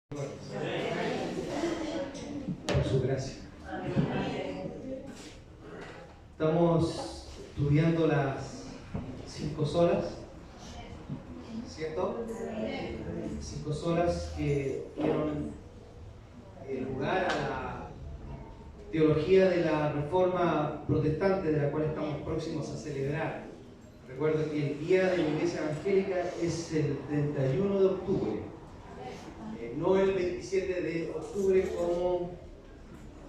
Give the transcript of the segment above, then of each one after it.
Por su gracia. Estamos estudiando las 5 solas, ¿cierto? 5 solas que dieron lugar a la teología de la Reforma Protestante, de la cual estamos próximos a celebrar. Recuerdo que el día de la Iglesia Evangélica es el 31 de octubre, no el 27 de octubre como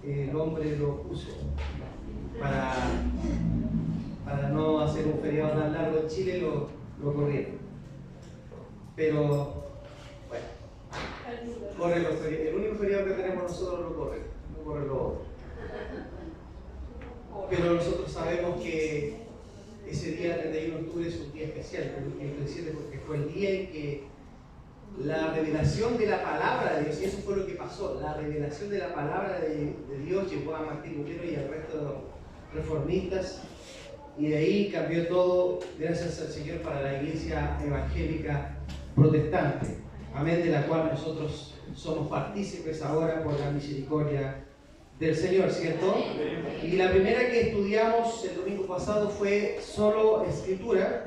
el hombre lo puso, para no hacer un feriado tan largo en Chile, lo corrieron. Pero, bueno, corre los feriados. El único feriado que tenemos nosotros no corre lo otro. Pero nosotros sabemos que ese día, 31 de octubre, es un día especial, el 27, porque fue el día en que la revelación de la palabra de Dios, y eso fue lo que pasó, la revelación de la palabra de Dios llegó a Martín Lutero y al resto de los reformistas, y de ahí cambió todo, gracias al Señor, para la Iglesia Evangélica Protestante, amén, de la cual nosotros somos partícipes ahora por la misericordia del Señor, ¿cierto? Y la primera que estudiamos el domingo pasado fue solo Escritura,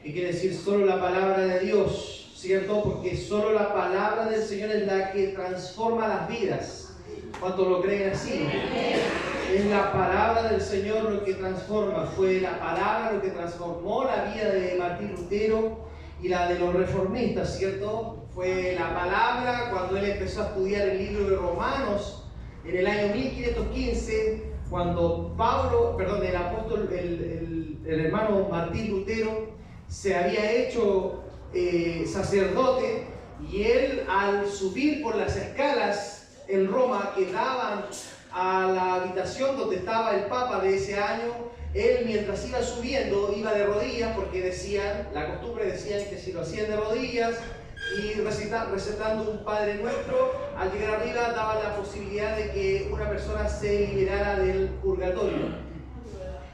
que quiere decir solo la palabra de Dios, ¿cierto? Porque solo la palabra del Señor es la que transforma las vidas. ¿Cuántos lo creen así? Es la palabra del Señor lo que transforma. Fue la palabra lo que transformó la vida de Martín Lutero y la de los reformistas, ¿cierto? Fue la palabra cuando él empezó a estudiar el libro de Romanos en el año 1515, cuando el apóstol, el hermano Martín Lutero se había hecho sacerdote, y él, al subir por las escalas en Roma que daban a la habitación donde estaba el Papa de ese año, él, mientras iba subiendo, iba de rodillas, porque la costumbre decían que si lo hacían de rodillas y recitando un Padre Nuestro, al llegar arriba daba la posibilidad de que una persona se liberara del purgatorio.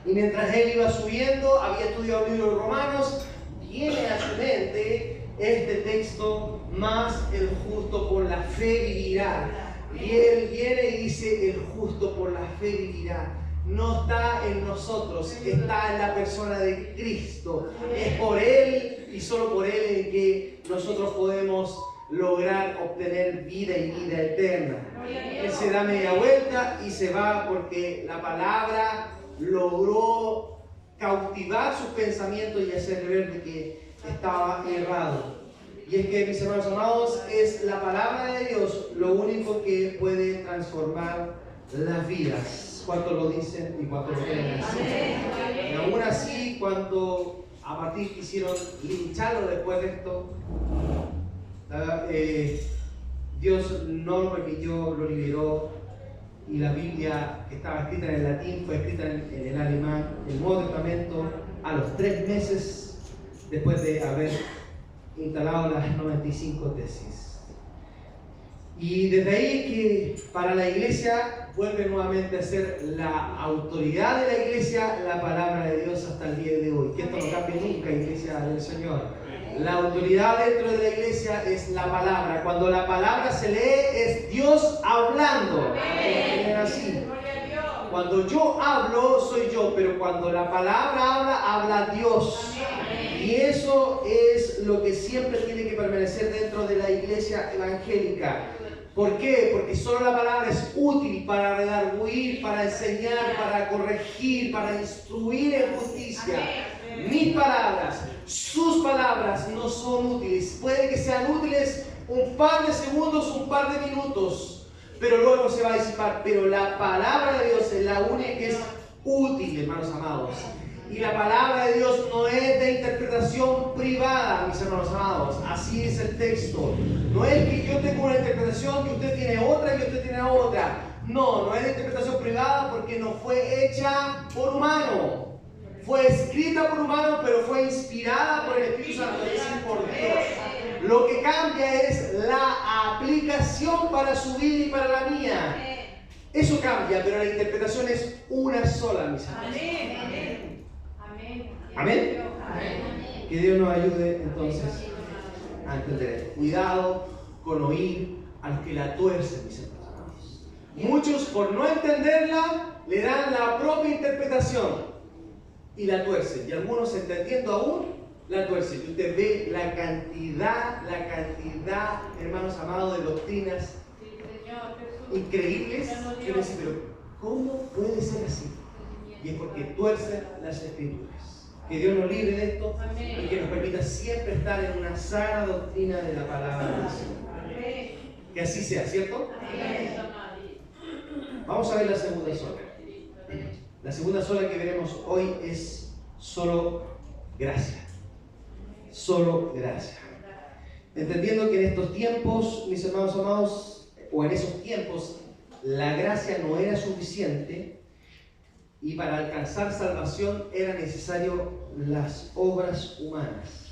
Y mientras él iba subiendo, había estudiado el libro de Romanos, viene a su mente este texto: más el justo por la fe vivirá. Y él viene y dice: el justo por la fe vivirá. No está en nosotros, está en la persona de Cristo. Es por Él y solo por Él en que nosotros podemos lograr obtener vida y vida eterna. Él se da media vuelta y se va, porque la palabra logró cautivar sus pensamientos y hacerle ver de que estaba errado. Y es que, mis hermanos amados, es la palabra de Dios lo único que puede transformar las vidas. ¿Cuántos lo dicen y cuántos lo creen así? Y aún así, cuando a Martín quisieron lincharlo después de esto, Dios no lo permitió, lo liberó, y la Biblia, que estaba escrita en el latín, fue escrita en el alemán, el Nuevo Testamento, a los 3 meses después de haber instalado las 95 tesis. Y desde ahí que para la Iglesia vuelve nuevamente a ser la autoridad de la Iglesia la palabra de Dios hasta el día de hoy. Que esto no cambie nunca, Iglesia del Señor. La autoridad dentro de la Iglesia es la palabra. Cuando la palabra se lee, es Dios hablando. Es así. Cuando yo hablo, soy yo, pero cuando la palabra habla Dios. Y eso es lo que siempre tiene que permanecer dentro de la Iglesia evangélica. ¿Por qué? Porque solo la palabra es útil para redarguir, para enseñar, para corregir, para instruir en justicia. Mis palabras, sus palabras no son útiles. Puede que sean útiles un par de segundos, un par de minutos, pero luego se va a disipar. Pero la palabra de Dios es la única que es útil, hermanos amados. Y la palabra de Dios no es de interpretación privada, mis hermanos amados. Así es el texto. No es que yo tengo una interpretación, que usted tiene otra y que usted tiene otra. No es de interpretación privada, porque no fue hecha por humano. Fue escrita por humano, pero fue inspirada por el Espíritu Santo, es decir, por Dios. Lo que cambia es la aplicación para su vida y para la mía. Eso cambia, pero la interpretación es una sola, mis hermanos. Amén. Que Dios nos ayude entonces a entender. Cuidado con oír a los que la tuercen, mis hermanos. Muchos, por no entenderla, le dan la propia interpretación y la tuercen. Y algunos, entendiendo aún, la tuercen. Y usted ve la cantidad, hermanos amados, de doctrinas increíbles. Que uno dice, pero ¿cómo puede ser así? Y es porque tuercen las Escrituras. Que Dios nos libre de esto y que nos permita siempre estar en una sana doctrina de la palabra del Señor. Que así sea, ¿cierto? Vamos a ver la segunda sola. La segunda sola que veremos hoy es solo gracia. Solo gracia. Entendiendo que en estos tiempos, mis hermanos amados, o en esos tiempos, la gracia no era suficiente y para alcanzar salvación era necesario las obras humanas.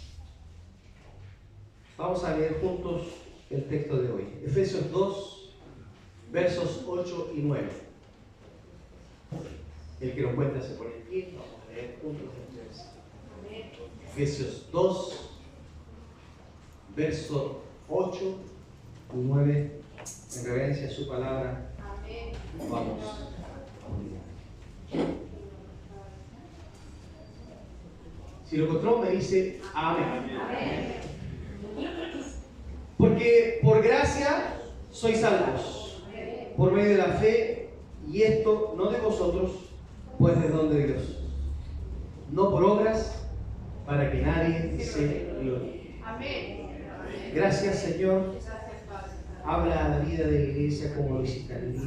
Vamos a leer juntos el texto de hoy. Efesios 2, versos 8 y 9. El que lo encuentra se pone aquí. Vamos a leer juntos el texto. Efesios 2, versos 8 y 9. En reverencia a su palabra. Vamos. Si lo encontró, me dice amén. Porque por gracia sois salvos, por medio de la fe, y esto no de vosotros, pues de don de Dios, no por obras, para que nadie se gloríe. Gracias, Señor. Habla a la vida de la iglesia como lo hiciste al día.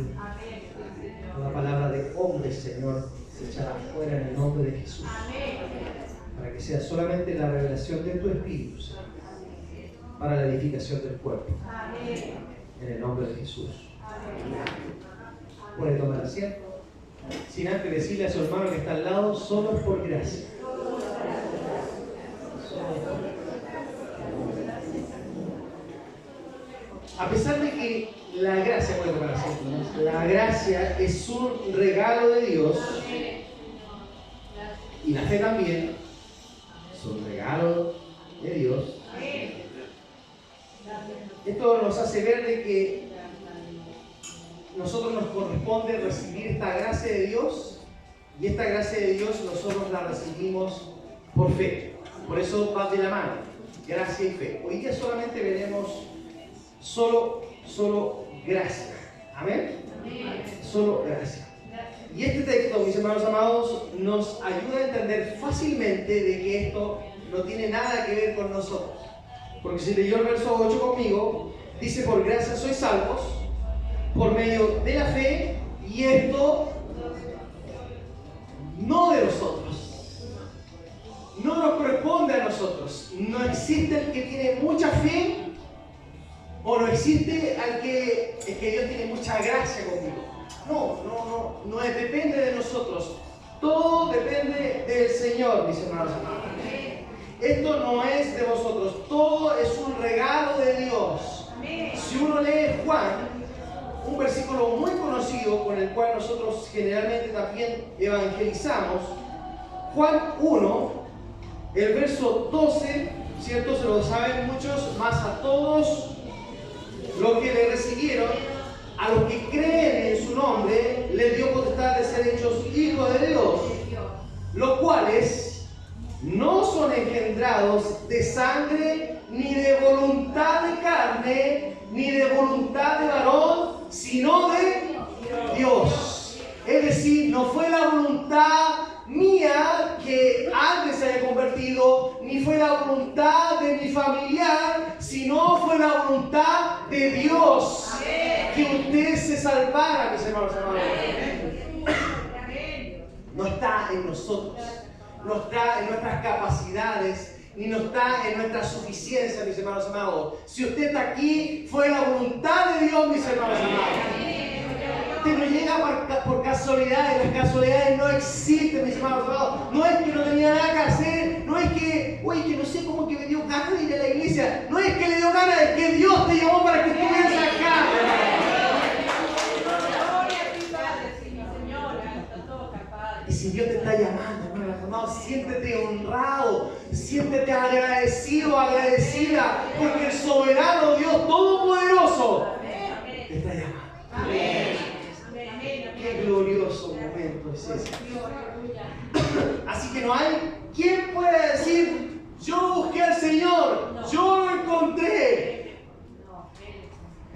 La palabra de hombre, Señor, se echará fuera en el nombre de Jesús. Para que sea solamente la revelación de tu Espíritu, Señor, para la edificación del cuerpo. En el nombre de Jesús. Puede tomar asiento. Sin antes decirle a su hermano que está al lado, solo es por gracia. A pesar de que la gracia, puede tomar asiento, ¿no? La gracia es un regalo de Dios, y la fe también es un regalo de Dios. Esto nos hace ver de que nosotros nos corresponde recibir esta gracia de Dios, y esta gracia de Dios nosotros la recibimos por fe. Por eso va de la mano, gracia y fe. Hoy día solamente veremos solo gracia. ¿Amén? Solo gracia. Y este texto, mis hermanos amados, nos ayuda a entender fácilmente de que esto no tiene nada que ver con nosotros. Porque si leyó el verso 8 conmigo, dice: por gracia sois salvos, por medio de la fe, y esto no de nosotros. No nos corresponde a nosotros. No existe el que tiene mucha fe, o no existe al que es que Dios tiene mucha gracia conmigo. No depende de nosotros. Todo depende del Señor, mis hermanos amados. Esto no es de vosotros, todo es un regalo de Dios. Si uno lee Juan, un versículo muy conocido con el cual nosotros generalmente también evangelizamos, Juan 1, el verso 12, ¿cierto? Se lo saben muchos, más a todos los que le recibieron, a los que creen en su nombre, les dio potestad de ser hechos hijos de Dios, los cuales no son engendrados de sangre, ni de voluntad de carne, ni de voluntad de varón, sino de Dios. Es decir, no fue la voluntad mía que antes se haya convertido, ni fue la voluntad de mi familiar, sino fue la voluntad de Dios. Que usted se salvara, mis hermanos amados. No está en nosotros, no está en nuestras capacidades, ni no está en nuestra suficiencia, mis hermanos amados. Si usted está aquí, fue la voluntad de Dios, mis hermanos amados. Usted no llega por casualidades, las casualidades no existen, mis hermanos amados. No es que no tenía nada que hacer, no es que, que no sé cómo que me dio ganas de ir a la iglesia, no es que le dio ganas, es que Dios te llamó para que estuvieras acá. Y si Dios te está llamando, hermanos amados, siéntete honrado, siéntete agradecido, agradecida, porque el soberano Dios Todopoderoso Moisés. Así que no hay quien pueda decir, yo busqué al Señor, yo lo encontré.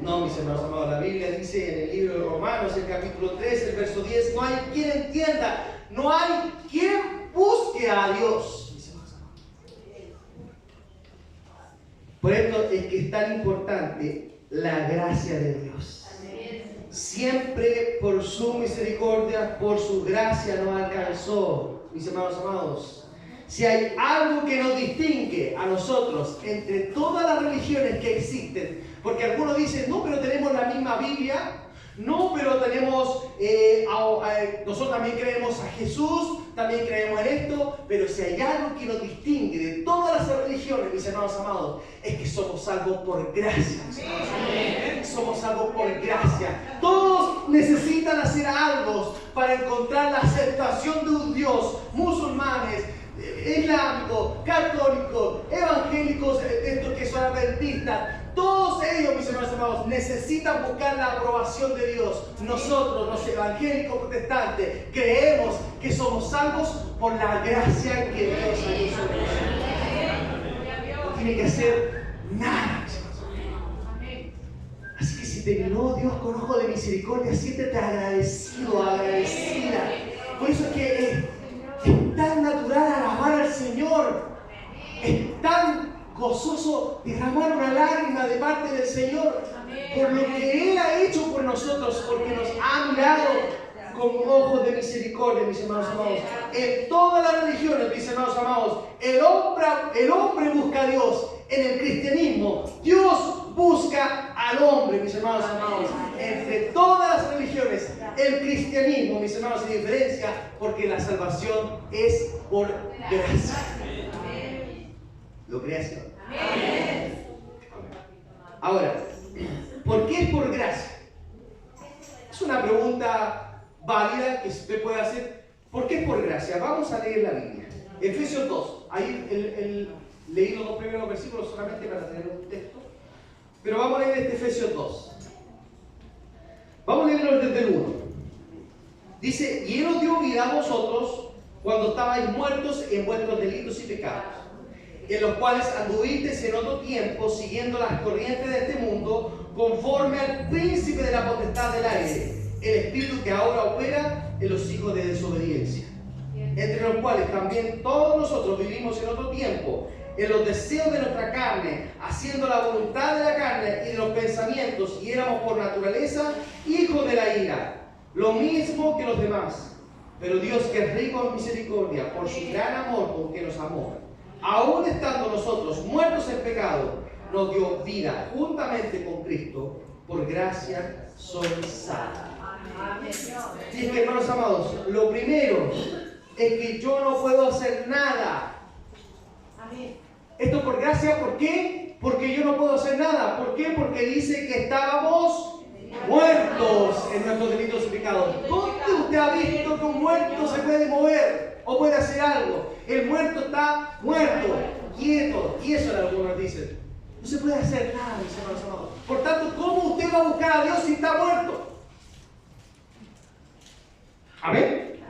No, mis hermanos amados, la Biblia dice en el libro de Romanos, el capítulo 3, el verso 10, no hay quien entienda, no hay quien busque a Dios. Mis hermanos amados. Por esto es que es tan importante la gracia de Dios. Siempre por su misericordia, por su gracia nos alcanzó, mis hermanos amados. Si hay algo que nos distingue a nosotros entre todas las religiones que existen, porque algunos dicen, no, pero tenemos la misma Biblia, no, pero tenemos, nosotros también creemos a Jesús, también creemos en esto, pero si hay algo que nos distingue de todas las religiones, mis hermanos amados, es que somos salvos por gracia. Somos salvos por gracia. Todos necesitan hacer algo para encontrar la aceptación de un Dios. Musulmanes, islámicos, católicos, evangélicos, estos que son adventistas, todos ellos, mis hermanos amados, necesitan buscar la aprobación de Dios. Nosotros, los evangélicos protestantes, creemos que somos salvos por la gracia que Dios ha hecho sobre nosotros. No tiene que hacer nada, mis hermanos amados. Así que si te miró Dios con ojo de misericordia, siéntete agradecido, agradecida. Por eso es que es tan natural alabar al Señor. Es tan gozoso derramar una lágrima de parte del Señor por lo que Él ha hecho por nosotros, porque nos ha mirado con ojos de misericordia, mis hermanos amados. En todas las religiones, mis hermanos amados, el hombre busca a Dios. En el cristianismo, Dios busca al hombre, mis hermanos amados. Entre todas las religiones, el cristianismo, mis hermanos, se diferencia porque la salvación es por gracia. ¿Lo crees, Señor? Ahora, ¿por qué es por gracia? Es una pregunta válida que usted puede hacer. ¿Por qué es por gracia? Vamos a leer la Biblia. Efesios 2. Ahí leí los dos primeros versículos solamente para tener un texto. Pero vamos a leer este Efesios 2. Vamos a leerlo desde el 1. Dice, y Él os dio vida a vosotros cuando estabais muertos en vuestros delitos y pecados, en los cuales anduvisteis en otro tiempo, siguiendo las corrientes de este mundo, conforme al príncipe de la potestad del aire, el espíritu que ahora opera en los hijos de desobediencia, entre los cuales también todos nosotros vivimos en otro tiempo, en los deseos de nuestra carne, haciendo la voluntad de la carne y de los pensamientos, y éramos por naturaleza hijos de la ira, lo mismo que los demás. Pero Dios, que es rico en misericordia, por su gran amor con que nos amó, aún estando nosotros muertos en pecado, nos dio vida juntamente con Cristo. Por gracia sois salvos. Y es que, hermanos amados, lo primero es que yo no puedo hacer nada. Esto por gracia, ¿por qué? Porque yo no puedo hacer nada. ¿Por qué? Porque dice que estábamos muertos en nuestros delitos y pecados. ¿Dónde usted ha visto que un muerto se puede mover o puede hacer algo? El muerto está muerto, quieto. Y eso algunos dicen. No se puede hacer nada, mis hermanos amados. Por tanto, ¿cómo usted va a buscar a Dios si está muerto? ¿Amén?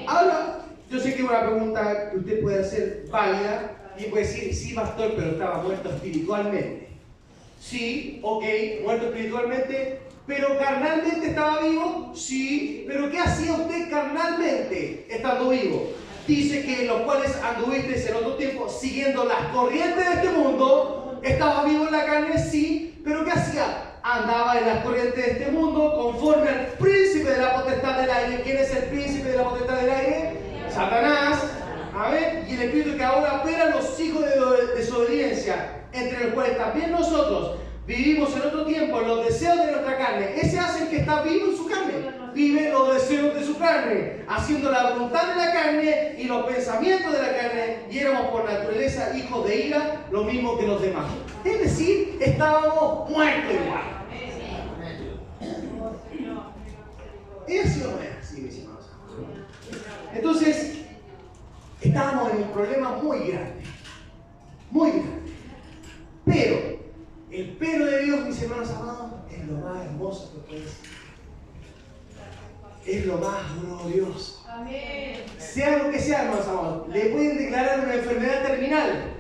Ahora, yo sé que es una pregunta que usted puede hacer válida y puede decir, sí, pastor, pero estaba muerto espiritualmente. Sí, ok, muerto espiritualmente, pero carnalmente estaba vivo. Sí, pero ¿qué hacía usted carnalmente estando vivo? Dice que en los cuales anduviste en otro tiempo siguiendo las corrientes de este mundo. Estaba vivo en la carne, sí, pero ¿qué hacía? Andaba en las corrientes de este mundo conforme al príncipe de la potestad del aire. ¿Quién es el príncipe de la potestad del aire? Satanás. Amén. Y el espíritu que ahora opera en los hijos de desobediencia, entre los cuales también nosotros vivimos en otro tiempo en los deseos de nuestra carne. Ese hace el que está vivo en su carne. Vive los deseos de su carne, haciendo la voluntad de la carne y los pensamientos de la carne, y éramos por naturaleza hijos de ira, lo mismo que los demás. Es decir, estábamos muertos igual. ¿Es así o no es así, mis hermanos? Entonces, estábamos en un problema muy grande. Muy grande. Pero, el pero de Dios, mis hermanos amados, es lo más hermoso que puede ser. es lo más glorioso. Amén. Sea lo que sea, hermanos amados, le pueden declarar una enfermedad terminal,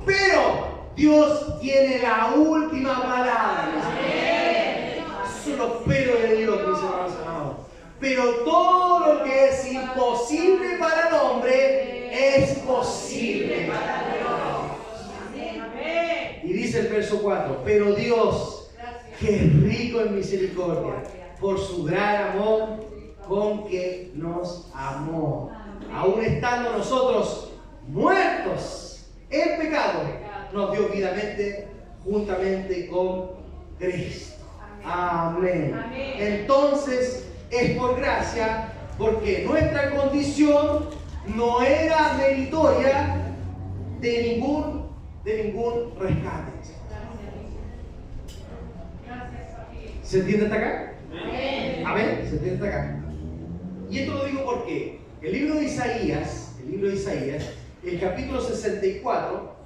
pero Dios tiene la última palabra. Amén. Eso es lo pero de Dios, mis hermanos amados. Pero todo lo que es imposible para el hombre es posible para Dios. Amén. Y dice el verso 4, pero Dios, que es rico en misericordia, por su gran amor con que nos amó, aun estando nosotros muertos en pecado, nos dio vidamente juntamente con Cristo. Amén. Amén. Entonces es por gracia, porque nuestra condición no era meritoria de ningún rescate. ¿Se entiende hasta acá? Amén. ¿Se entiende hasta acá? Y esto lo digo porque el libro de Isaías, el capítulo 64,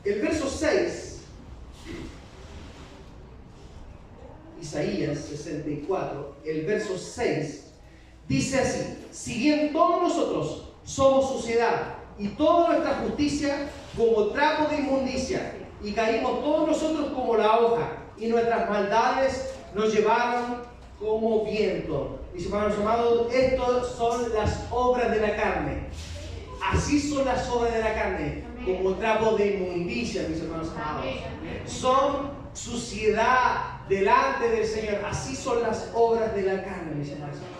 el verso 6, Isaías 64, el verso 6, dice así: si bien todos nosotros somos suciedad y toda nuestra justicia como trapo de inmundicia, y caímos todos nosotros como la hoja, y nuestras maldades nos llevaron como viento. Mis hermanos amados, estas son las obras de la carne. Así son las obras de la carne, como trapo de inmundicia, mis hermanos amados. Son suciedad delante del Señor. Así son las obras de la carne, mis hermanos amados.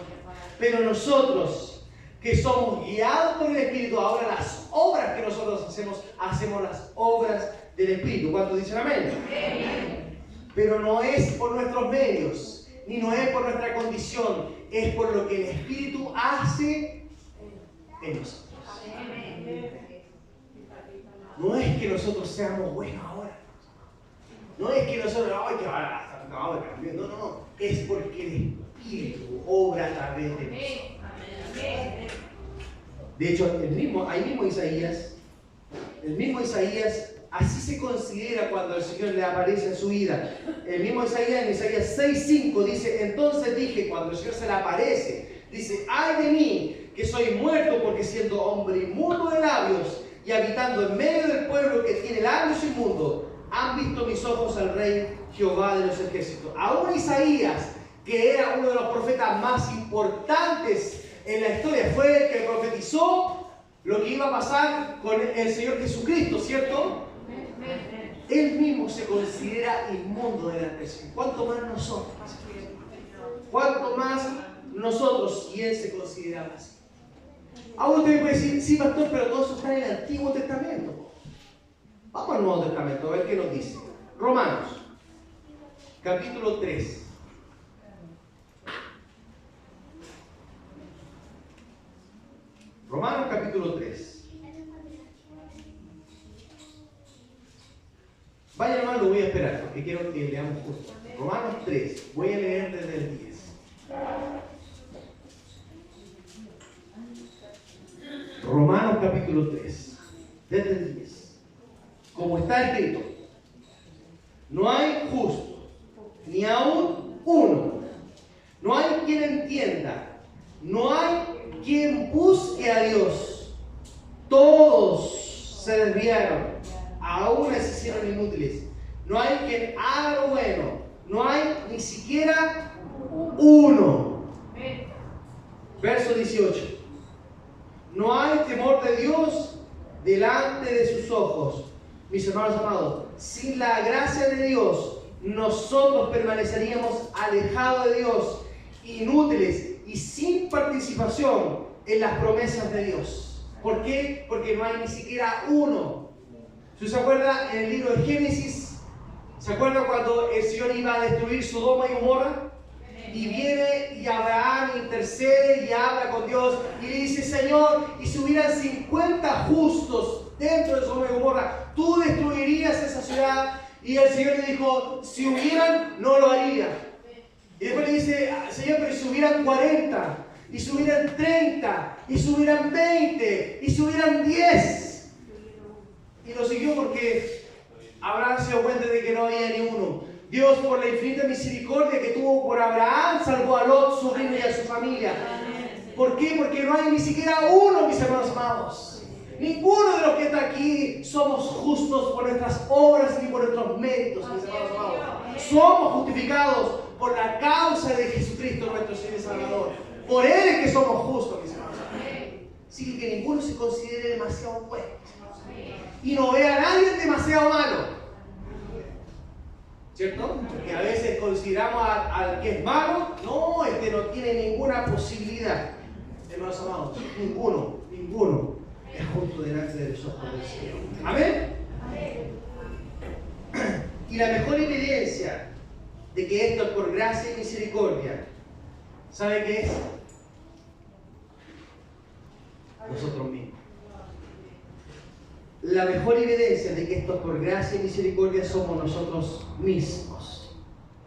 Pero nosotros, que somos guiados por el Espíritu, ahora las obras que nosotros hacemos las obras del Espíritu. ¿Cuántos dicen amén? Pero no es por nuestros medios, ni no es por nuestra condición, es por lo que el Espíritu hace en nosotros. No es que nosotros seamos buenos ahora. No es que nosotros, ay, que ahora acabamos de cambiar. No. Es porque el Espíritu obra a través de nosotros. De hecho, el mismo Isaías, así se considera cuando el Señor le aparece en su vida. El mismo Isaías, en Isaías 6:5, dice: entonces dije, cuando el Señor se le aparece, dice: ay de mí, que soy muerto, porque siendo hombre inmundo de labios y habitando en medio del pueblo que tiene labios inmundos, han visto mis ojos al Rey Jehová de los ejércitos. Aún Isaías, que era uno de los profetas más importantes en la historia, fue el que profetizó lo que iba a pasar con el Señor Jesucristo, ¿cierto? Él mismo se considera inmundo delante del Señor. ¿Cuánto más nosotros? ¿Cuánto más nosotros? Y Él se considera así. Ahora usted puede decir: sí, pastor, pero todo eso está en el Antiguo Testamento. Vamos al Nuevo Testamento, a ver qué nos dice. Romanos, capítulo 3. Romanos, capítulo 3. Vaya, hermano, lo voy a esperar, porque quiero que leamos justo. Romanos 3, voy a leer desde el 10. Romanos capítulo 3, desde el 10. Como está escrito: no hay justo, ni aún uno. No hay quien entienda, no hay quien busque a Dios. Todos se desviaron, aún se hicieron inútiles. No hay quien haga lo bueno, no hay ni siquiera uno. Verso 18. No hay temor de Dios delante de sus ojos. Mis hermanos amados, sin la gracia de Dios, nosotros permaneceríamos alejados de Dios, inútiles y sin participación en las promesas de Dios. ¿Por qué? Porque no hay ni siquiera uno. ¿Usted se acuerda en el libro de Génesis? ¿Se acuerda cuando el Señor iba a destruir Sodoma y Gomorra? Y viene y Abraham intercede y habla con Dios y le dice: Señor, y si hubieran 50 justos dentro de Sodoma y Gomorra, ¿tú destruirías esa ciudad? Y el Señor le dijo: si hubieran, no lo haría. Y después le dice: Señor, pero si hubieran 40, y si hubieran 30, y si hubieran 20, y si hubieran 10. Y lo siguió porque Abraham se dio cuenta de que no había ni uno. Dios, por la infinita misericordia que tuvo por Abraham, salvó a Lot, su reino y a su familia. ¿Por qué? Porque no hay ni siquiera uno, mis hermanos amados. Ninguno de los que está aquí somos justos por nuestras obras ni por nuestros méritos, mis hermanos amados. Somos justificados por la causa de Jesucristo, nuestro Señor y Salvador. Por Él es que somos justos, mis hermanos amados. Así que ninguno se considere demasiado bueno. Y no vea a nadie demasiado malo. ¿Cierto? Porque a veces consideramos al que es malo, no, este no tiene ninguna posibilidad. Hermanos amados, ninguno es justo delante de los ojos del Señor. ¿Amén? Y la mejor evidencia de que esto es por gracia y misericordia, ¿sabe qué es? Nosotros mismos. La mejor evidencia de que esto es por gracia y misericordia somos nosotros mismos.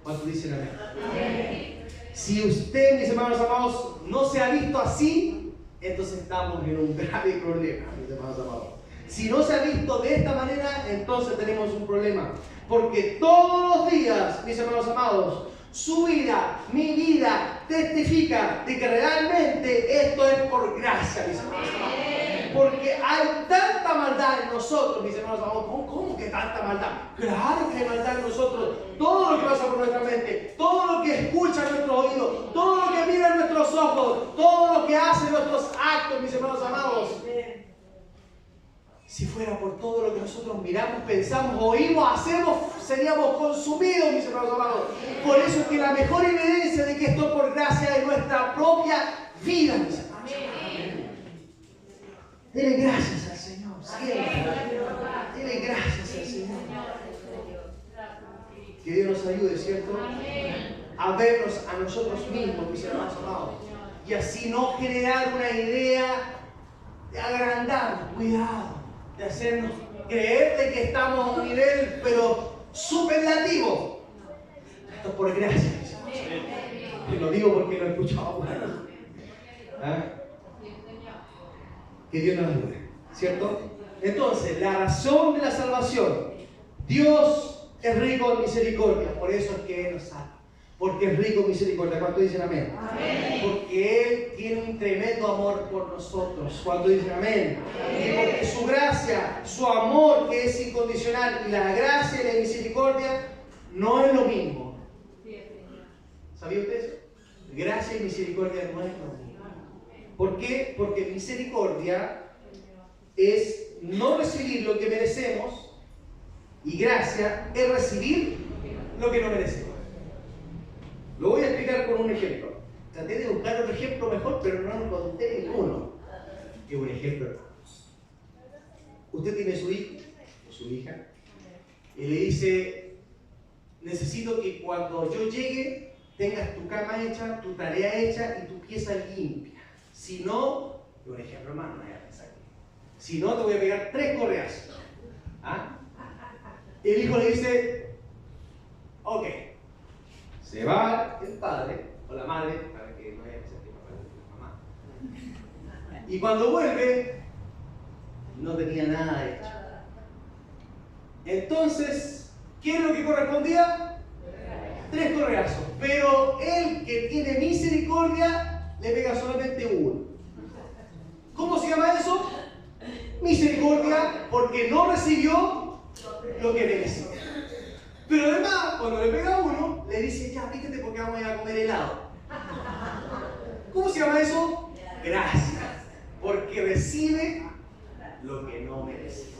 ¿Cuántos dicen amén? Amén. Si usted, mis hermanos amados, no se ha visto así, entonces estamos en un grave problema, mis hermanos amados. Si no se ha visto de esta manera, entonces tenemos un problema. Porque todos los días, mis hermanos amados, su vida, mi vida, testifica de que realmente esto es por gracia, mis hermanos amados. Porque hay tanta maldad en nosotros, mis hermanos amados. ¿Cómo que tanta maldad? Claro que hay maldad en nosotros. Todo lo que pasa por nuestra mente, todo lo que escucha nuestros oídos, todo lo que mira nuestros ojos, todo lo que hace nuestros actos, mis hermanos amados. Si fuera por todo lo que nosotros miramos, pensamos, oímos, hacemos, seríamos consumidos, mis hermanos amados. Por eso es que la mejor evidencia de que esto es por gracia es nuestra propia vida, mis hermanos. Dele gracias al Señor, siempre. Dele gracias al Señor. Que Dios nos ayude, ¿cierto? A vernos a nosotros mismos, mis hermanos amados. Y así no generar una idea de agrandar, cuidado, de hacernos creer de que estamos a un nivel, pero superlativo. Esto es por gracia, mis hermanos. Te lo digo porque lo he escuchado por ahí. ¿Ah? Que Dios nos ayude, ¿cierto? Entonces, la razón de la salvación. Dios es rico en misericordia, por eso es que Él nos salva. Porque es rico en misericordia. ¿Cuántos dicen amén? Amén. Porque Él tiene un tremendo amor por nosotros. ¿Cuántos dicen amén? Amén. Y porque su gracia, su amor que es incondicional, y la gracia y la misericordia no es lo mismo. ¿Sabía usted eso? Gracia y misericordia no es lo mismo. ¿Por qué? Porque misericordia es no recibir lo que merecemos y gracia es recibir lo que no merecemos. Lo voy a explicar con un ejemplo. Traté de buscar otro ejemplo mejor, pero no encontré ninguno. Es un ejemplo. Usted tiene su hijo o su hija y le dice, necesito que cuando yo llegue tengas tu cama hecha, tu tarea hecha y tu pieza limpia. Si no, un ejemplo más, no voy a pensar aquí. Si no, te voy a pegar 3 correazos. ¿Ah? El hijo le dice, ok. Se va el padre o la madre, para que no haya que ser la mamá. Y cuando vuelve, no tenía nada hecho. Entonces, ¿qué es lo que correspondía? 3 correazos. Pero el que tiene misericordia le pega solamente 1. ¿Cómo se llama eso? Misericordia, porque no recibió lo que merecía. Pero además, cuando le pega 1, le dice, ya, fíjate porque vamos a ir a comer helado. ¿Cómo se llama eso? Gracia. Porque recibe lo que no merecía.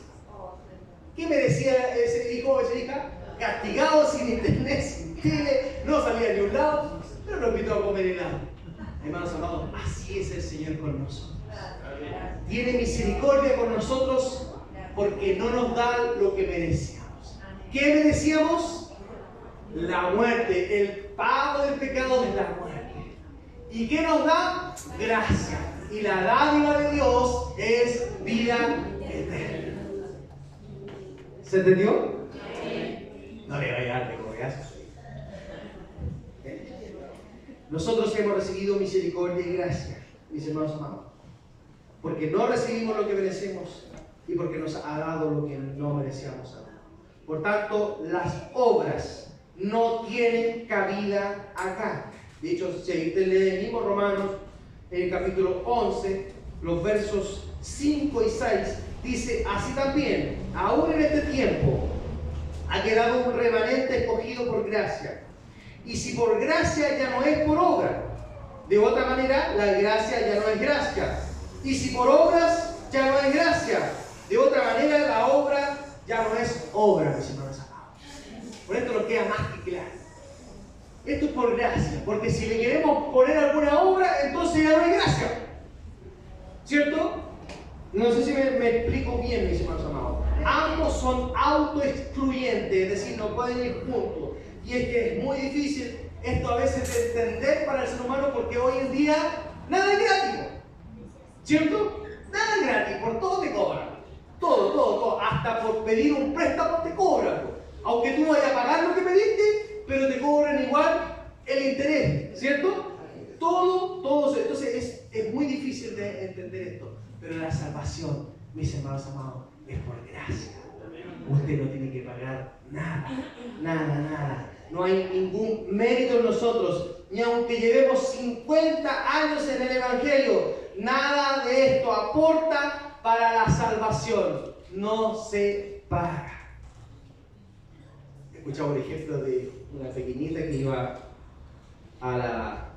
¿Qué merecía ese hijo o esa hija? Castigado, sin internet, sin tele, no salía de un lado, pero lo invitó a comer helado. Hermanos amados, así es el Señor con nosotros. Tiene misericordia con nosotros porque no nos da lo que merecíamos. ¿Qué merecíamos? La muerte. El pago del pecado es la muerte. ¿Y qué nos da? Gracia. Y la dádiva de Dios es vida eterna. ¿Se entendió? No le vaya a dar de correazos. Nosotros hemos recibido misericordia y gracia, mis hermanos amados, porque no recibimos lo que merecemos y porque nos ha dado lo que no merecíamos. Por tanto, las obras no tienen cabida acá. De hecho, si usted lee el mismo Romanos, en el capítulo 11, los versos 5 y 6, dice: así también, aún en este tiempo, ha quedado un remanente escogido por gracia. Y si por gracia, ya no es por obra. De otra manera, la gracia ya no es gracia. Y si por obras, ya no es gracia. De otra manera, la obra ya no es obra, mis hermanos amados. Por esto nos queda más que claro. Esto es por gracia, porque si le queremos poner alguna obra, entonces ya no hay gracia. ¿Cierto? No sé si me explico bien, mis hermanos amados. Ambos son autoexcluyentes, es decir, no pueden ir juntos. Y es que es muy difícil esto a veces de entender para el ser humano, porque hoy en día nada es gratis. ¿Cierto? Nada es gratis, por todo te cobran. Todo. Hasta por pedir un préstamo te cobran. Aunque tú vayas a pagar lo que pediste, pero te cobran igual el interés, ¿cierto? Todo. Entonces es muy difícil de entender esto. Pero la salvación, mis hermanos amados, es por gracia. Usted no tiene que pagar nada. No hay ningún mérito en nosotros. Ni aunque llevemos 50 años en el Evangelio, nada de esto aporta para la salvación. No se paga. He escuchado un ejemplo de una pequeñita que iba a la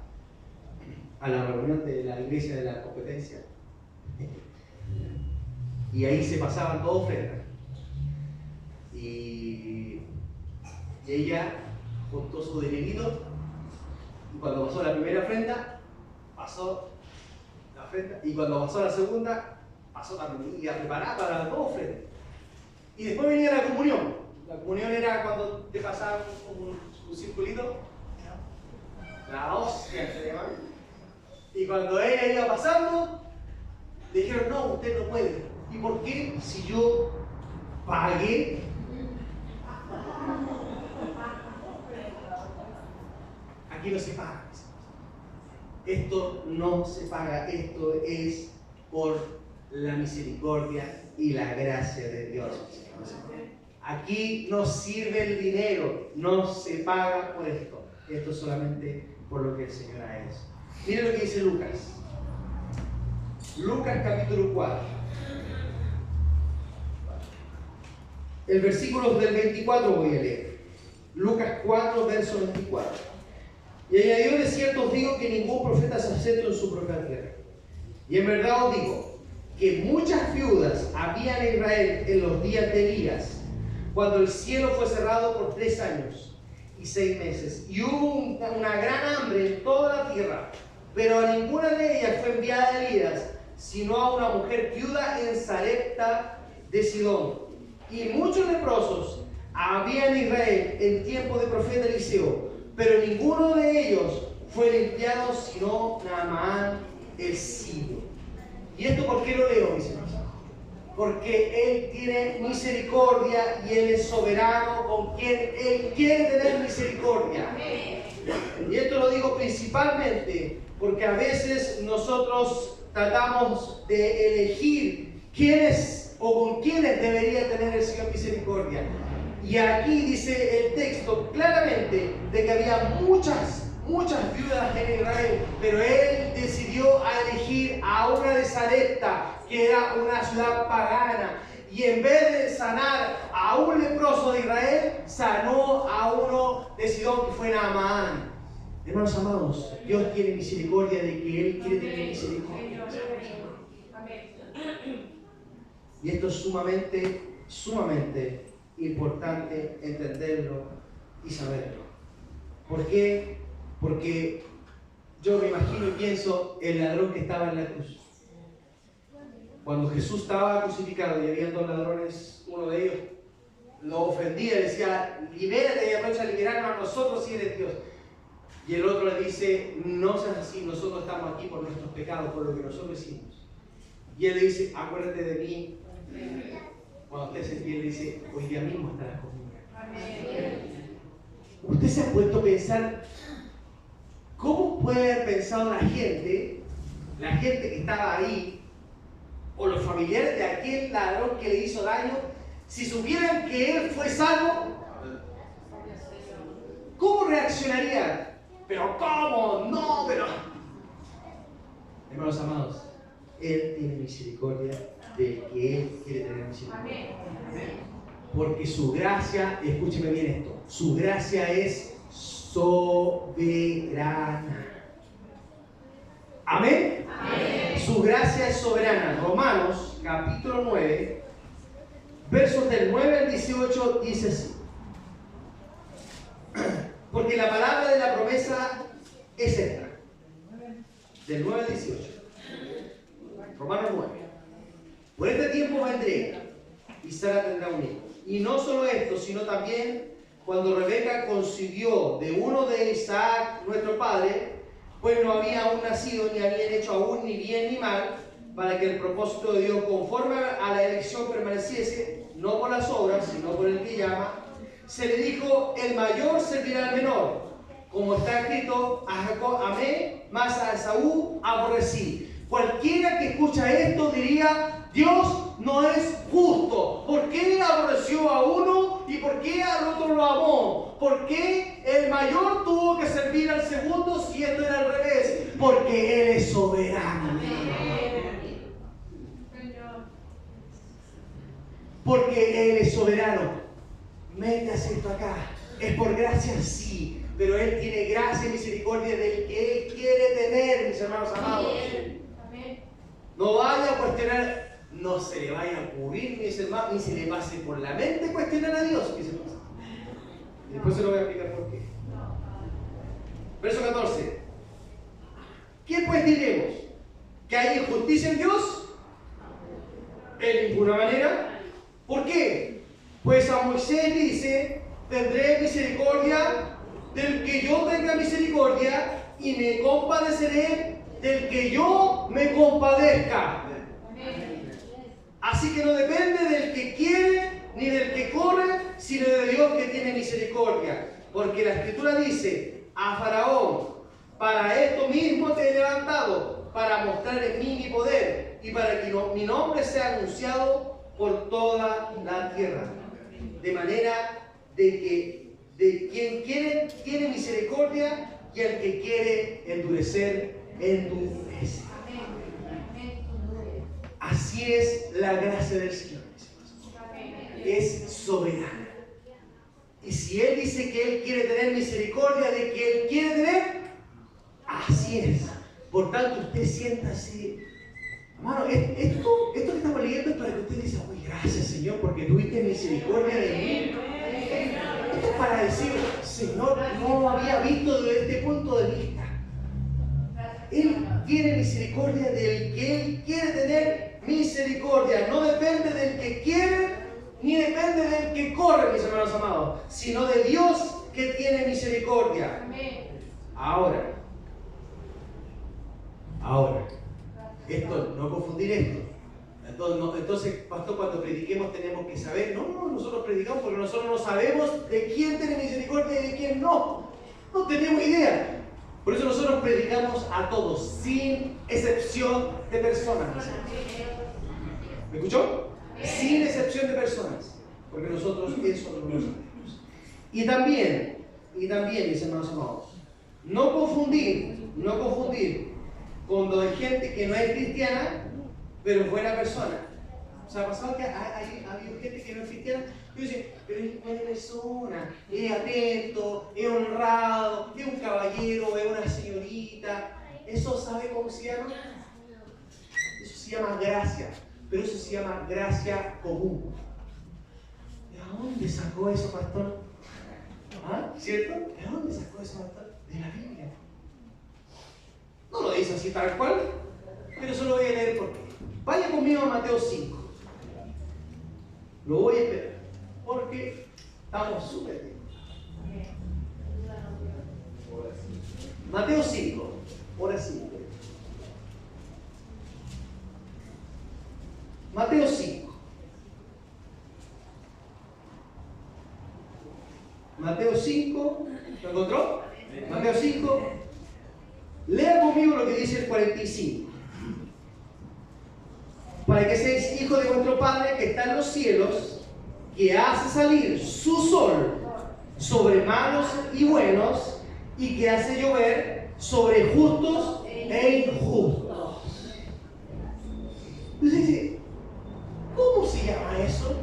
reunión de la iglesia de la competencia. Y ahí se pasaban todos ofrendas. Y ella juntó su dinerito. Y cuando pasó la primera ofrenda, pasó la ofrenda. Y cuando pasó la segunda, pasó también. Y a preparar para las dos ofrendas. Y después venía la comunión. La comunión era cuando te pasaban un circulito. La hostia se llama. Y cuando ella iba pasando, le dijeron: no, usted no puede. ¿Y por qué? Si yo pagué. Aquí no se paga. Esto no se paga. Esto es por la misericordia y la gracia de Dios. Aquí no sirve el dinero. No se paga por esto. Esto es solamente por lo que el Señor ha hecho. Miren lo que dice Lucas. Lucas capítulo 4. El versículo del 24 voy a leer. Lucas 4, verso 24. Y añadió: de cierto os digo que ningún profeta se acepta en su propia tierra. Y en verdad os digo que muchas viudas había en Israel en los días de Elías, cuando el cielo fue cerrado por 3 años y 6 meses. Y hubo una gran hambre en toda la tierra, pero a ninguna de ellas fue enviada Elías, sino a una mujer viuda en Sarepta de Sidón. Y muchos leprosos había en Israel en tiempo de profeta Eliseo, pero ninguno de ellos fue limpiado sino Naamán el sirio. ¿Y esto por qué lo leo, mis hermanos? Porque Él tiene misericordia y Él es soberano con quien Él quiere tener misericordia. Y esto lo digo principalmente porque a veces nosotros tratamos de elegir quiénes o con quiénes debería tener el Señor misericordia. Y aquí dice el texto claramente de que había muchas viudas en Israel, pero Él decidió elegir a una de Sarepta, que era una ciudad pagana, y en vez de sanar a un leproso de Israel, sanó a uno de Sidón, que fue Naamán. Hermanos amados, Dios tiene misericordia de que Él quiere tener misericordia. Y esto es sumamente importante entenderlo y saberlo. ¿Por qué? Porque yo me imagino y pienso el ladrón que estaba en la cruz. Cuando Jesús estaba crucificado y había 2 ladrones, uno de ellos lo ofendía y decía: libérate y aprovecha a liberarnos a nosotros si eres Dios. Y el otro le dice: no seas así, nosotros estamos aquí por nuestros pecados, por lo que nosotros hicimos. Y él le dice: acuérdate de mí. Cuando usted se entiende, dice: hoy día mismo estarás conmigo. Usted se ha puesto a pensar cómo puede haber pensado la gente que estaba ahí, o los familiares de aquel ladrón que le hizo daño, si supieran que él fue salvo, ¿cómo reaccionarían? ¿Pero cómo? No, pero... Hermanos amados, Él tiene misericordia del que Él quiere tener misericordia. Porque su gracia, escúcheme bien esto, su gracia es soberana. ¿Amén? Amén. Su gracia es soberana. Romanos, capítulo 9, versos del 9 al 18, dice así. Porque la palabra de la promesa es esta. Del 9 al 18. Romanos 9. Por este tiempo vendré y Sara tendrá un hijo. Y no solo esto, sino también cuando Rebeca concibió de uno de Isaac, nuestro padre, pues no había aún nacido, ni habían hecho aún ni bien ni mal, para que el propósito de Dios conforme a la elección permaneciese, no por las obras, sino por el que llama, se le dijo, el mayor servirá al menor. Como está escrito, a Jacob amé, mas a Esaú aborrecí. Cualquiera que escucha esto diría, Dios no es justo. ¿Por qué aborreció a uno y por qué al otro lo amó? ¿Por qué el mayor tuvo que servir al segundo si esto era al revés? Porque Él es soberano. Porque Él es soberano. Métase esto acá. Es por gracia, sí. Pero Él tiene gracia y misericordia del que Él quiere tener, mis hermanos amados. No vaya a cuestionar, no se le vaya a ocurrir, mis hermanos, ni se le pase por la mente cuestionar a Dios, mis hermanos. Después se lo voy a explicar por qué. Verso 14. ¿Qué pues diremos? ¿Que hay injusticia en Dios? En ninguna manera. ¿Por qué? Pues a Moisés dice, tendré misericordia del que yo tenga misericordia y me compadeceré del que yo me compadezca. Así que no depende del que quiere ni del que corre, sino de Dios que tiene misericordia. Porque la Escritura dice a Faraón, para esto mismo te he levantado, para mostrar en mí mi poder y para que mi nombre sea anunciado por toda la tierra. De manera de que de quien quiere tiene misericordia y el que quiere endurece. Así es la gracia del Señor. Es soberana. Y si Él dice que Él quiere tener misericordia de que Él quiere tener, así es. Por tanto, usted siéntase. Hermano, esto que estamos leyendo es para que usted diga, uy, gracias Señor, porque tuviste misericordia de mí. Esto es para decir, Señor, no lo había visto desde este punto de vista. Él tiene misericordia del que Él quiere tener misericordia. No depende del que quiere, ni depende del que corre, mis hermanos amados, sino de Dios que tiene misericordia. Ahora, esto, no confundir esto. Entonces, pastor, cuando prediquemos tenemos que saber, no, nosotros predicamos porque nosotros no sabemos de quién tiene misericordia y de quién no. No tenemos idea. Por eso nosotros predicamos a todos, sin excepción de personas. ¿Me escuchó? Sin excepción de personas. Porque nosotros eso no lo sabemos. Y también, mis hermanos amados, no confundir cuando hay gente que no es cristiana, pero es buena persona. O sea, ha pasado que ha habido gente que no es cristiana y dice, pero es buena persona, es atento, es honrado, es un caballero, es una señorita. ¿Eso sabe cómo se llama? Eso se llama gracia, pero eso se llama gracia común. ¿De dónde sacó eso, pastor? ¿Ah? ¿Cierto? ¿De dónde sacó eso, pastor? De la Biblia. No lo dice así tal cual, pero eso lo voy a leer por qué. Vaya conmigo a Mateo 5. Lo voy a esperar, porque estamos súper bien. Mateo 5, hora 5. Mateo 5. Mateo 5, ¿lo encontró? Mateo 5. Lea conmigo lo que dice el 45. Para que seáis hijos de vuestro Padre que está en los cielos, que hace salir su sol sobre malos y buenos, y que hace llover sobre justos e injustos. Entonces dice, ¿cómo se llama eso?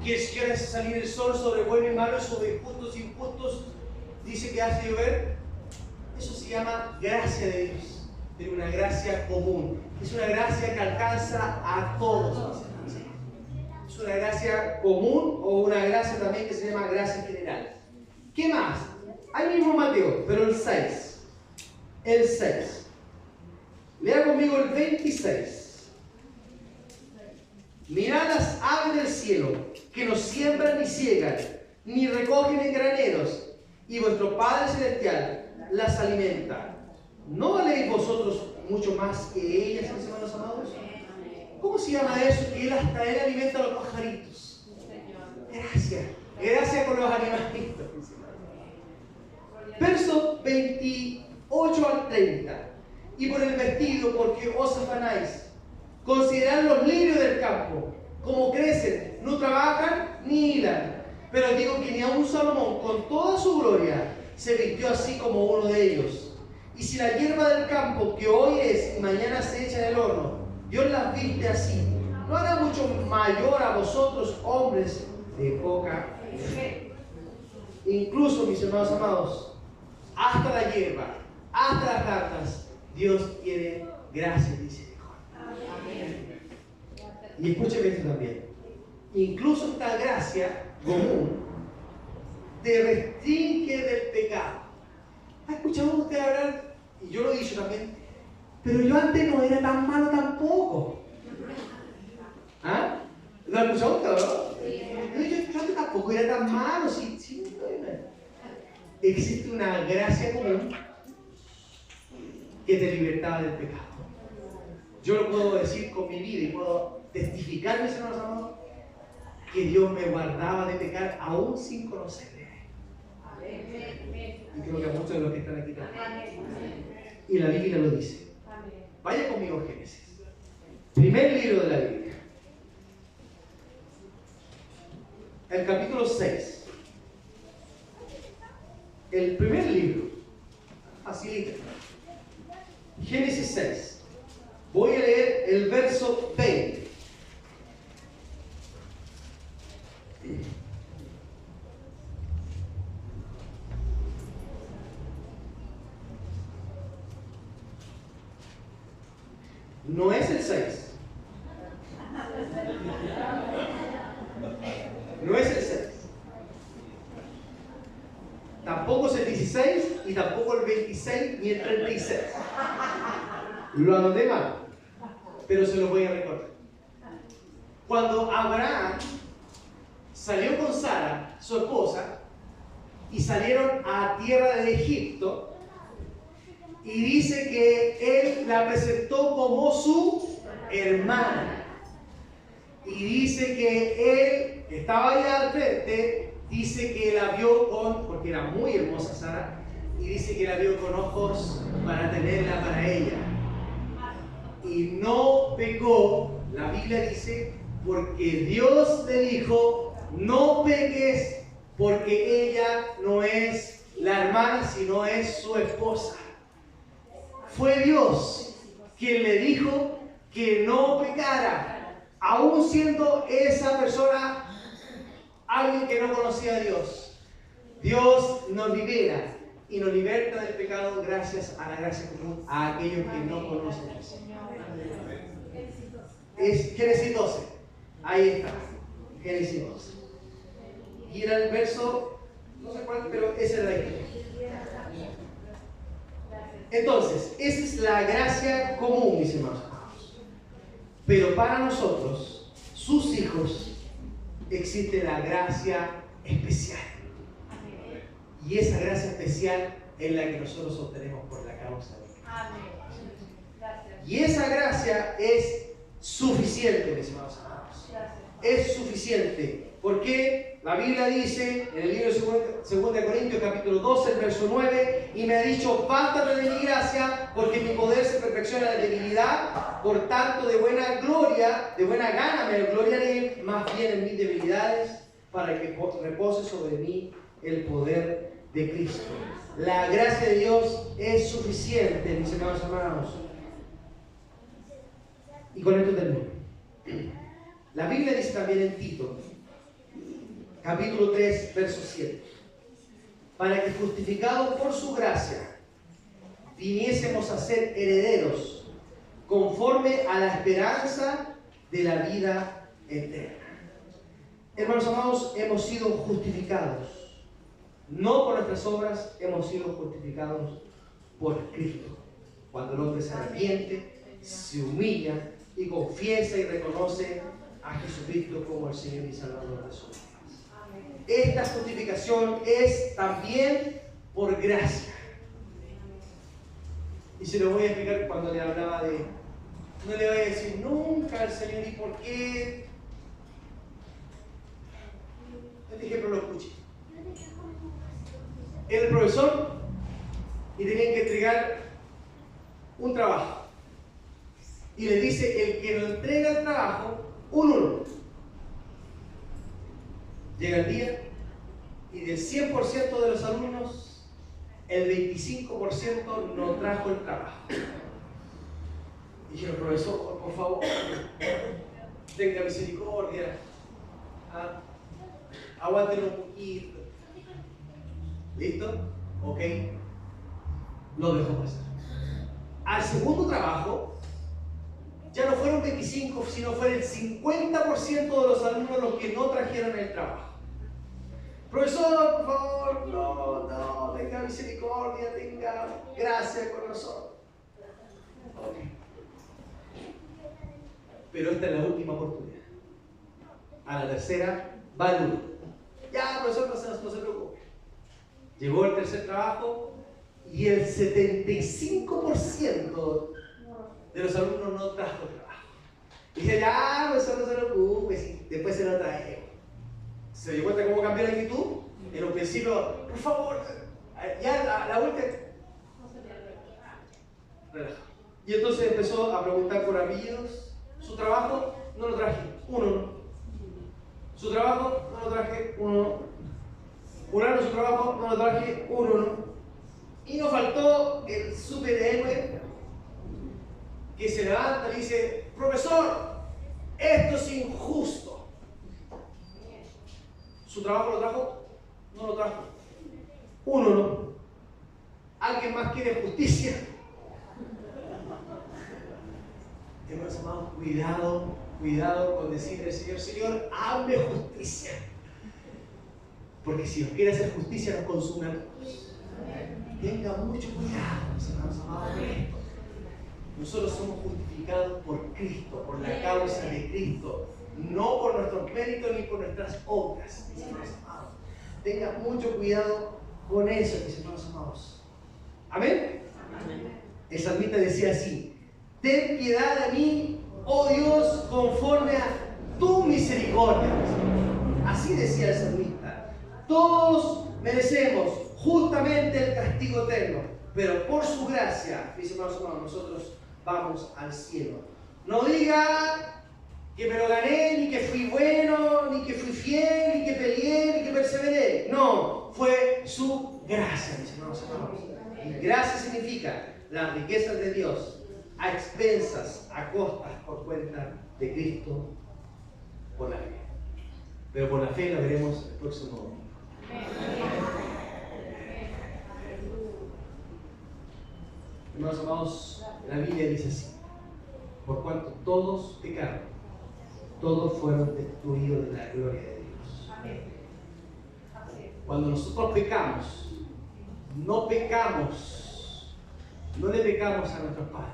Que el Señor hace salir el sol sobre buenos y malos, sobre justos e injustos, dice que hace llover. Eso se llama gracia de Dios, pero una gracia común. Es una gracia que alcanza a todos. Es una gracia común o una gracia también que se llama gracia general. ¿Qué más? Ahí mismo Mateo, pero el 6. El 6. Lea conmigo el 26. Mirad las aves del cielo, que no siembran ni ciegan, ni recogen en graneros, y vuestro Padre Celestial las alimenta. ¿No valéis vosotros mucho más que ellas, mis hermanos amados? ¿Cómo se llama eso? Que hasta Él alimenta a los pajaritos. Gracias con los animalitos. Verso 28 al 30. Y por el vestido, porque os afanáis. Considerad los lirios del campo, como crecen, no trabajan ni hilan. Pero digo que ni aun Salomón, con toda su gloria, se vistió así como uno de ellos. Y si la hierba del campo, que hoy es y mañana se echa en el horno, Dios las viste así, ¿no hará mucho mayor a vosotros, hombres de poca fe? Incluso, mis hermanos amados, hasta la hierba, hasta las plantas, Dios tiene gracia, dice Juan. Y escúcheme esto también. Incluso esta gracia común te restringe del pecado. ¿Ha escuchado usted hablar? Y yo lo he dicho también. Pero yo antes no era tan malo tampoco. ¿Ah? ¿Lo ha escuchado usted, no? Yo antes tampoco era tan malo. Sí, existe una gracia común que te libertaba del pecado. Yo lo puedo decir con mi vida y puedo testificar, mis hermanos amados, que Dios me guardaba de pecar aún sin conocerle. Y creo que a muchos de los que están aquí también. Y la Biblia lo dice. Vaya conmigo a Génesis. Primer libro de la Biblia. El capítulo 6. El primer libro. Facilita. Génesis 6. Voy a leer el verso 20. No es el 6. No es el 6. Tampoco es el 16 y tampoco el 26 ni el 36. Lo anoté mal, pero se lo voy a recordar. Cuando Abraham salió con Sara, su esposa, y salieron a tierra de Egipto, y dice que él la presentó como su hermana. Y dice que él estaba allá al frente, dice que la vio porque era muy hermosa Sara, y dice que la vio con ojos para tenerla para ella. Y no pecó, la Biblia dice, porque Dios le dijo, no peques, porque ella no es la hermana, sino es su esposa. Fue Dios quien le dijo que no pecara, aún siendo esa persona alguien que no conocía a Dios. Dios nos libera y nos liberta del pecado gracias a la gracia común a aquellos que no conocen a Dios. Es Génesis 12. Ahí está. Génesis 12. Y era el verso, no sé cuál, pero ese era el. Entonces, esa es la gracia común, mis hermanos. Pero para nosotros, sus hijos, existe la gracia especial. Y esa gracia especial es la que nosotros obtenemos por la causa de Cristo. Y esa gracia es suficiente, mis hermanos amados. Es suficiente. Porque la Biblia dice en el libro de 2 Corintios capítulo 12, el verso 9, y me ha dicho, bástate de mi gracia, porque mi poder se perfecciona en la debilidad. Por tanto, de buena gana me gloriaré más bien en mis debilidades, para que repose sobre mí el poder de Cristo. La gracia de Dios es suficiente, mis hermanos amados. Y con esto termino. La Biblia dice también en Tito, capítulo 3, verso 7, para que justificados por su gracia viniésemos a ser herederos conforme a la esperanza de la vida eterna. Hermanos amados, hemos sido justificados, no por nuestras obras, hemos sido justificados por Cristo. Cuando el hombre se arrepiente, se humilla y confiesa y reconoce a Jesucristo como el Señor y Salvador de su vida. Esta justificación es también por gracia. Y se lo voy a explicar cuando le hablaba de... No le voy a decir nunca al Señor, ¿y por qué? Este ejemplo lo escuché. Era el profesor y tenían que entregar un trabajo. Y le dice, el que no entrega el trabajo, un 1. Llega el día y del 100% de los alumnos, el 25% no trajo el trabajo. Y dijeron, profesor, por favor, tenga misericordia, aguántenlo un poquito. ¿Listo? Ok. Lo dejó pasar. Al segundo trabajo, ya no fueron 25, sino fue el 50% de los alumnos los que no trajeron el trabajo. Profesor, por favor, no, tenga misericordia, tenga gracia con nosotros. Okay. Pero esta es la última oportunidad. A la tercera, va el 1. Ya, profesor, no se preocupe. Llegó el tercer trabajo y el 75% de los alumnos no trajo trabajo. Dije, ya, profesor, no se preocupe, sí, después se lo traemos. ¿Se dio cuenta cómo cambió la actitud? En un principio, por favor, ya la última. Relaja. Y entonces empezó a preguntar por apellidos. Su trabajo, no lo traje, 1. Su trabajo, no lo traje, 1. Fulano, su trabajo, no lo traje, 1. Y nos faltó el superhéroe que se levanta y dice, profesor, esto es injusto. ¿Su trabajo lo trajo? No lo trajo. 1. ¿Alguien más quiere justicia? Hermanos amados, cuidado con decirle al Señor, Señor, hazme justicia. Porque si nos quiere hacer justicia, nos consume a todos. Tenga mucho cuidado, hermanos amados, con esto. Nosotros somos justificados por Cristo, por la causa de Cristo, no por nuestros méritos ni por nuestras obras, mis hermanos amados. Tenga mucho cuidado con eso, mis hermanos amados. ¿Amén? El salmista decía así, ten piedad de mí, oh Dios, conforme a tu misericordia. Así decía el salmista. Todos merecemos justamente el castigo eterno, pero por su gracia, mis hermanos amados, nosotros vamos al cielo. No diga que me lo gané, ni que fui bueno, ni que fui fiel, ni que peleé, ni que perseveré. No, fue su gracia, mis hermanos amados. Y gracia significa las riquezas de Dios a expensas, a costas, por cuenta de Cristo, por la fe. Pero por la fe lo veremos el próximo domingo. Hermanos amados, la Biblia dice así, por cuanto todos pecaron, todos fueron destruidos de la gloria de Dios. Cuando nosotros pecamos, no le pecamos a nuestros padres,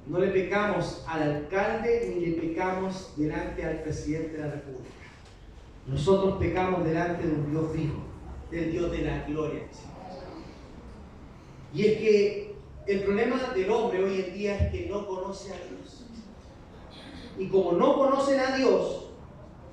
no le pecamos al alcalde, ni le pecamos delante al presidente de la República. Nosotros pecamos delante de un Dios vivo, del Dios de la gloria. Y es que el problema del hombre hoy en día es que no conoce a Dios. Y como no conocen a Dios,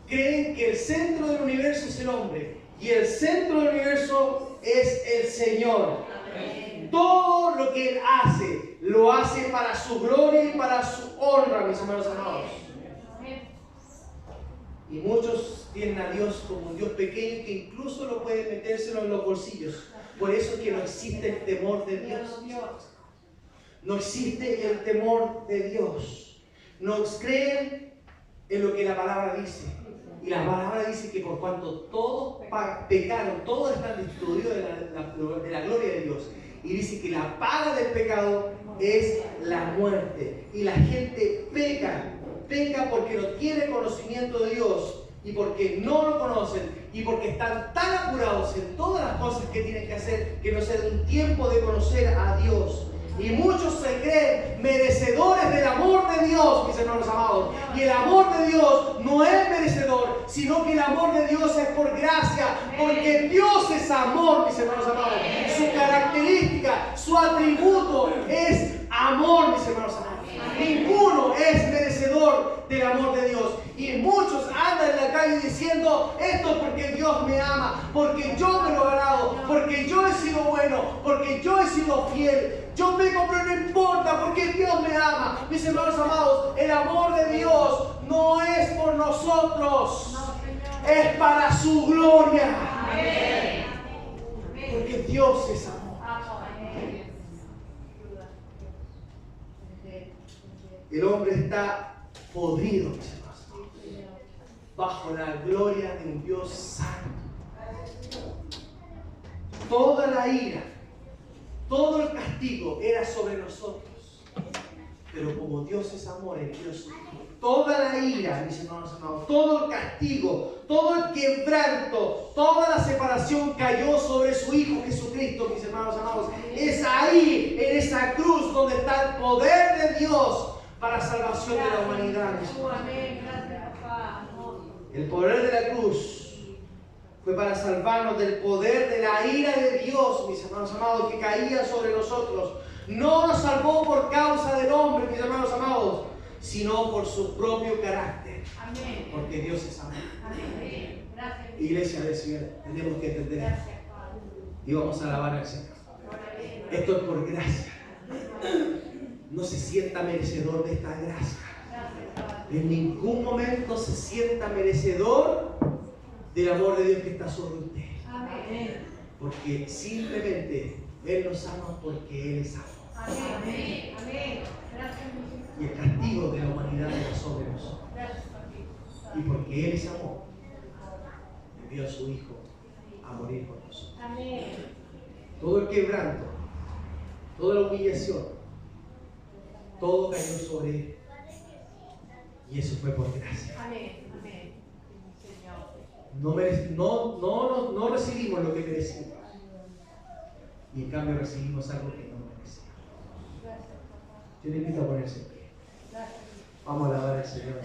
creen que el centro del universo es el hombre. Y el centro del universo es el Señor. Amén. Todo lo que Él hace, lo hace para su gloria y para su honra, mis hermanos amados. Y muchos tienen a Dios como un Dios pequeño que incluso lo pueden metérselo en los bolsillos. Por eso es que no existe el temor de Dios. No existe el temor de Dios. No creen en lo que la palabra dice. Y la palabra dice que por cuanto todos pecaron, todos están destituidos de la gloria de Dios. Y dice que la paga del pecado es la muerte. Y la gente peca porque no tiene conocimiento de Dios y porque no lo conocen y porque están tan apurados en todas las cosas que tienen que hacer que no se da un tiempo de conocer a Dios. Y muchos se creen merecedores del amor de Dios, mis hermanos amados. Y el amor de Dios no es merecedor, sino que el amor de Dios es por gracia. Porque Dios es amor, mis hermanos amados. Su característica, su atributo es amor, mis hermanos amados. Ninguno es merecedor del amor de Dios. Y muchos andan en la calle diciendo: esto es porque Dios me ama, porque yo me lo he ganado, porque yo he sido bueno, porque yo he sido fiel. Yo peco, pero no importa, porque Dios me ama. Mis hermanos amados, el amor de Dios no es por nosotros, es para su gloria. Porque Dios es amor. El hombre está podrido, mis hermanos, bajo la gloria de un Dios santo. Toda la ira, todo el castigo era sobre nosotros. Pero como Dios es amor, el Dios, toda la ira, mis hermanos amados, todo el castigo, todo el quebranto, toda la separación cayó sobre su Hijo Jesucristo, mis hermanos amados. Es ahí, en esa cruz, donde está el poder de Dios para salvación de la humanidad. El poder de la cruz fue para salvarnos del poder de la ira de Dios, mis hermanos amados, que caía sobre nosotros. No nos salvó por causa del hombre, mis hermanos amados, sino por su propio carácter. Amén. Porque Dios es amor. Amén. Iglesia del Señor, tenemos que entender esto. Y vamos a alabar al Señor. Esto es por gracia. No se sienta merecedor de esta gracia. En ningún momento se sienta merecedor del amor de Dios que está sobre usted. Amén. Porque simplemente Él nos ama porque Él es amor. Amén. Amén. Y el castigo de la humanidad está sobre nosotros. Y porque Él es amor, envió a su Hijo a morir por nosotros. Amén. Todo el quebranto, toda la humillación, todo cayó sobre Él. Y eso fue por gracia. Amén. Amén. No recibimos lo que merecimos. Y en cambio recibimos algo que no merecíamos. Yo le invito a ponerse en pie. Vamos a alabar al Señor.